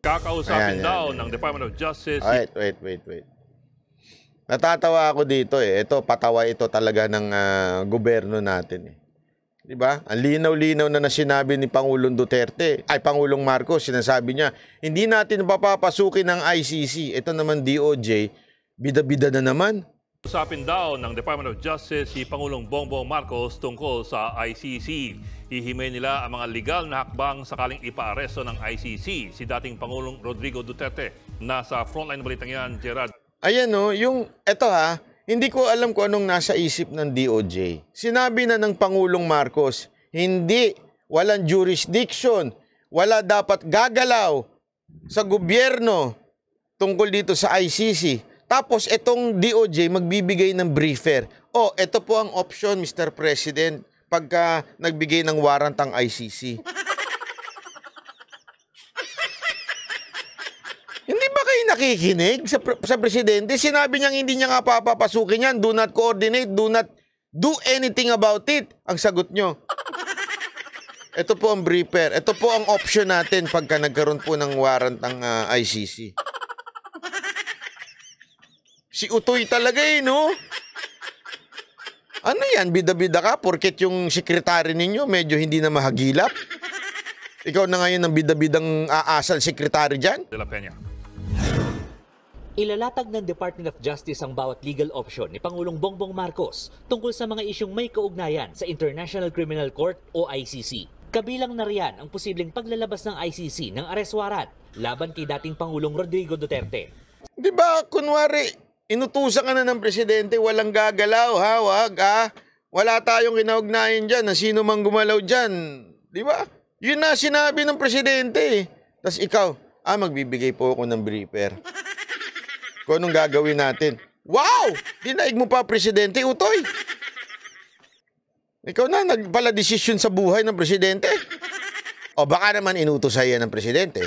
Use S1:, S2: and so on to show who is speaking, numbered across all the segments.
S1: Kakausapin
S2: Ayan,
S1: daw
S2: yan,
S1: ng
S2: yan.
S1: Department of Justice.
S2: Wait. Natatawa ako dito eh. Ito, patawa ito talaga ng gobyerno natin eh. Di ba? Ang linaw-linaw na sinabi ni Pangulong Duterte, Pangulong Marcos, sinasabi niya, hindi natin papapasukin ng ICC. Ito naman DOJ, bida-bida na naman.
S1: Usapin daw ng Department of Justice si Pangulong Bongbong Marcos tungkol sa ICC. Hihimay nila ang mga legal na hakbang sakaling ipaaresto ng ICC si dating Pangulong Rodrigo Duterte. Nasa frontline na balitang yan, Gerard.
S2: Ayan no, eto hindi ko alam kung anong nasa isip ng DOJ. Sinabi na ng Pangulong Marcos, walang jurisdiction, wala dapat gagalaw sa gobyerno tungkol dito sa ICC. Tapos itong DOJ magbibigay ng briefer. Ito po ang option, Mr. President, pagka nagbigay ng warrant ang ICC. Hindi ba kayo nakikinig sa Presidente? Sinabi niyang hindi niya nga papapasukin yan. Do not coordinate, do not do anything about it. Ang sagot nyo. Ito po ang briefer. Ito po ang option natin pagka nagkaroon po ng warrant ang ICC. Si Utoy talaga no? Ano yan? Bida-bida ka? Porket yung sekretary ninyo medyo hindi na mahagilap? Ikaw na ngayon ang bida-bidang aasal sekretary dyan?
S1: De La Peña.
S3: Ilalatag ng Department of Justice ang bawat legal option ni Pangulong Bongbong Marcos tungkol sa mga isyong may kaugnayan sa International Criminal Court o ICC. Kabilang na riyan ang posibleng paglalabas ng ICC ng arrest warrant laban kay dating Pangulong Rodrigo Duterte.
S2: Di ba, kunwari, inutusan ka na ng Presidente, walang gagalaw, wag, wala tayong kinaugnayan dyan, na sino mang gumalaw dyan. Di ba? Yun na sinabi ng Presidente. Tapos ikaw, magbibigay po ako ng briefer. Kung anong gagawin natin. Wow! Dinaig mo pa, Presidente, Utoy. Ikaw na, nagpala desisyon sa buhay ng Presidente. O baka naman inutos sa'yo ng Presidente.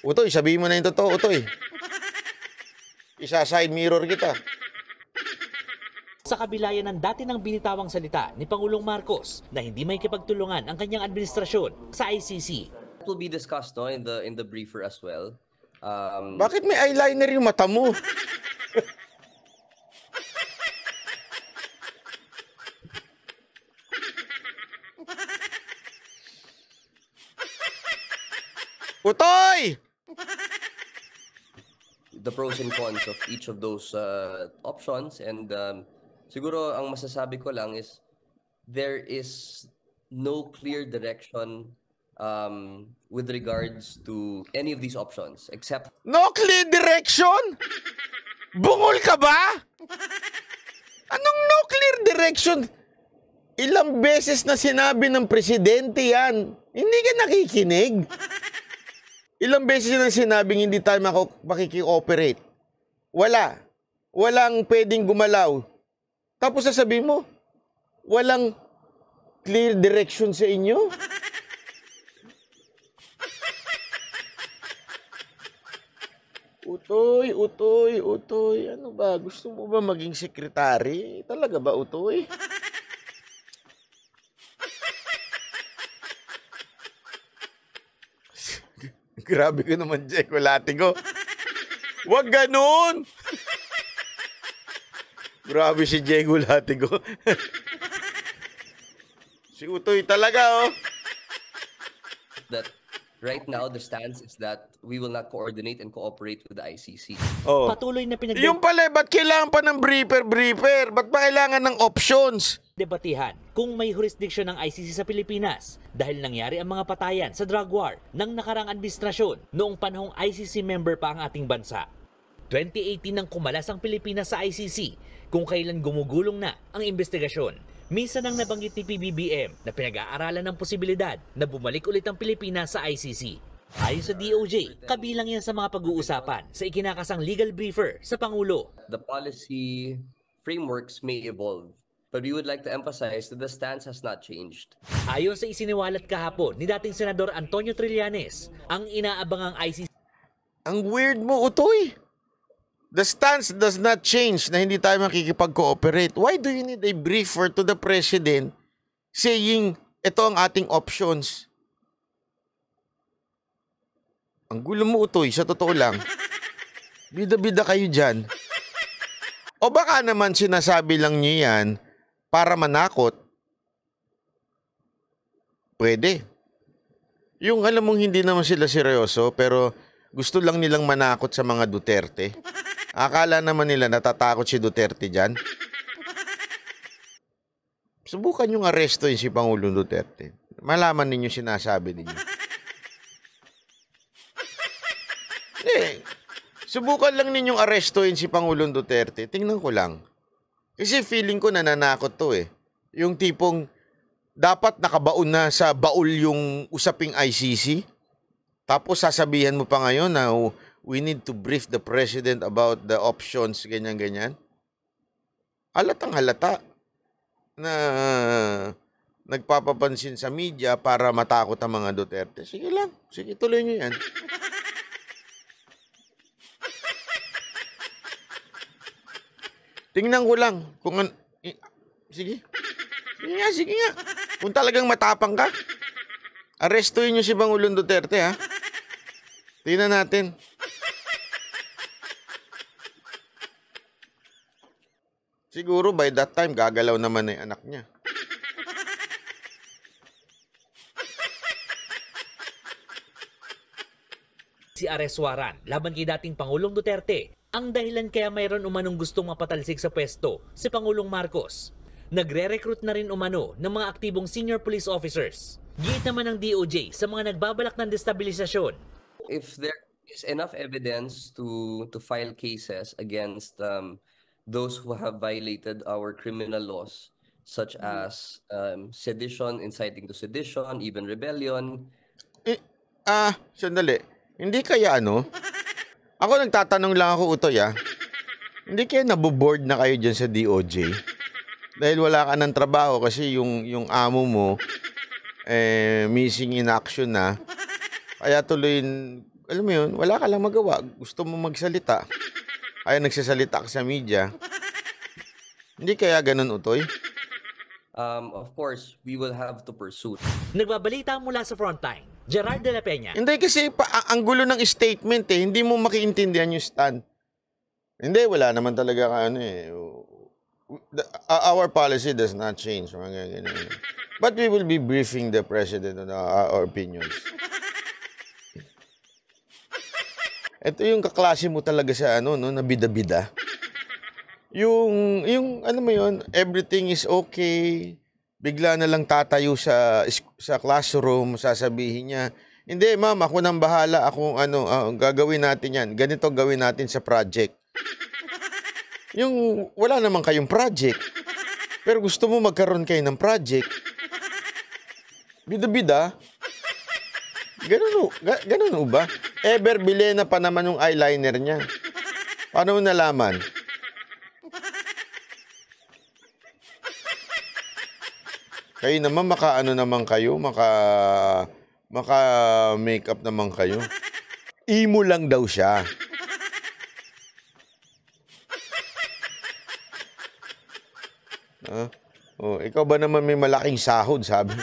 S2: Utoy, sabihin mo na yung totoo, Utoy. Isa-side mirror kita.
S3: Sa kabilayan ng dati ng binitawang salita ni Pangulong Marcos na hindi may kipagtulungan ang kanyang administrasyon sa ICC.
S4: It will be discussed in the briefer as well.
S2: Bakit may eyeliner yung mata mo? Utoy!
S4: The pros and cons of each of those options, and siguro ang masasabi ko lang is there is no clear direction with regards to any of these options except
S2: No clear direction? Bungol ka ba? Anong no clear direction? Ilang beses na sinabi ng Presidente yan. Hindi ka nakikinig? Ilang beses na sinabing hindi tayo makikioperate. Walang pwedeng gumalaw. Tapos sasabihin mo, walang clear direction sa inyo? Utoy. Ano ba? Gusto mo ba maging sekretary? Talaga ba, Utoy? Grabe ko naman, Jeko Latigo. Wag ganun! Grabe si Jeko Latigo. Si Utoy talaga,
S4: that right now the stance is that we will not coordinate and cooperate with the ICC.
S3: Patuloy na
S2: Yung pala, ba't kailangan pa ng briefer? Ba't ba kailangan ng options?
S3: debatihan kung may jurisdiction ng ICC sa Pilipinas dahil nangyari ang mga patayan sa drug war ng nakarang administrasyon noong panahong ICC member pa ang ating bansa. 2018 nang kumalas ang Pilipinas sa ICC kung kailan gumugulong na ang investigasyon. Minsan nang nabanggit ni PBBM na pinag-aaralan ng posibilidad na bumalik ulit ang Pilipinas sa ICC. Ayon sa DOJ, kabilang yan sa mga pag-uusapan sa ikinakasang legal briefer sa Pangulo.
S4: The policy frameworks may evolve, but we would like to emphasize that the stance has not changed.
S3: Ayon sa isiniwalat kahapon ni dating Senador Antonio Trillanes, ang inaabangang ICC
S2: Ang weird mo, Utoy. The stance does not change na hindi tayo makikipag-cooperate. Why do you need a briefer to the President saying, ito ang ating options? Ang gulo mo, Utoy, sa totoo lang. Bida-bida kayo dyan. O baka naman sinasabi lang niyo yan para manakot. Pwede. Yung alam mong hindi naman sila seryoso pero gusto lang nilang manakot sa mga Duterte. Akala naman nila natatakot si Duterte dyan. Subukan yung arestoin si Pangulong Duterte. Malaman ninyo sinasabi ninyo. Subukan lang ninyong arestoin si Pangulong Duterte. Tingnan ko lang. Kasi feeling ko nananakot to eh. Yung tipong dapat nakabaon na sa baul yung usaping ICC. Tapos sasabihan mo pa ngayon na we need to brief the president about the options, ganyan-ganyan. Halatang halata na nagpapapansin sa media para matakot ang mga Duterte. Sige lang. Sige, tuloy nyo yan. Tingnan ko lang kung sige. Sige nga. Kung talagang matapang ka, arestuin niyo si Pangulong Duterte, ha? Tingnan natin. Siguro by that time, gagalaw naman na yung anak niya.
S3: Si Areswaran laban kay dating Pangulong Duterte ang dahilan kaya mayroon umanong gustong mapatalsik sa pwesto si Pangulong Marcos. Nagre-recruit na rin umano ng mga aktibong senior police officers. Giit naman ng DOJ sa mga nagbabalak ng destabilisasyon.
S4: If there is enough evidence to file cases against those who have violated our criminal laws, such as sedition, inciting to sedition, even rebellion.
S2: Sandali. Hindi kaya ako nagtatanong lang ako, Utoy, hindi kaya naboboard na kayo dyan sa DOJ? Dahil wala ka ng trabaho kasi yung amo mo missing in action na. Kaya tuloy, alam mo yun, wala ka lang magawa. Gusto mo magsalita. Kaya nagsasalita ka sa media. Hindi kaya ganun, Utoy?
S4: Of course, we will have to pursue.
S3: Nagbabalita mula sa frontline, Gerard de la Peña.
S2: Hindi kasi ang gulo ng statement hindi mo makiintindihan yung stand. Hindi, wala naman talaga our policy does not change. But we will be briefing the president on our opinions. Ito yung kaklase mo talaga sa na bida-bida. Yung ano mo yun, everything is okay. Bigla na lang tatayo sa classroom, sasabihin niya, hindi ma'am, ako nang bahala, gagawin natin yan. Ganito gawin natin sa project. Yung wala naman kayong project, pero gusto mo magkaroon kayo ng project. Bida-bida. Ganun ba? Ever Bilena pa naman yung eyeliner niya. Paano mo nalaman? Kayo naman, naman kayo, maka-makeup naman kayo. Imo lang daw siya. Ikaw ba naman may malaking sahod, sabi?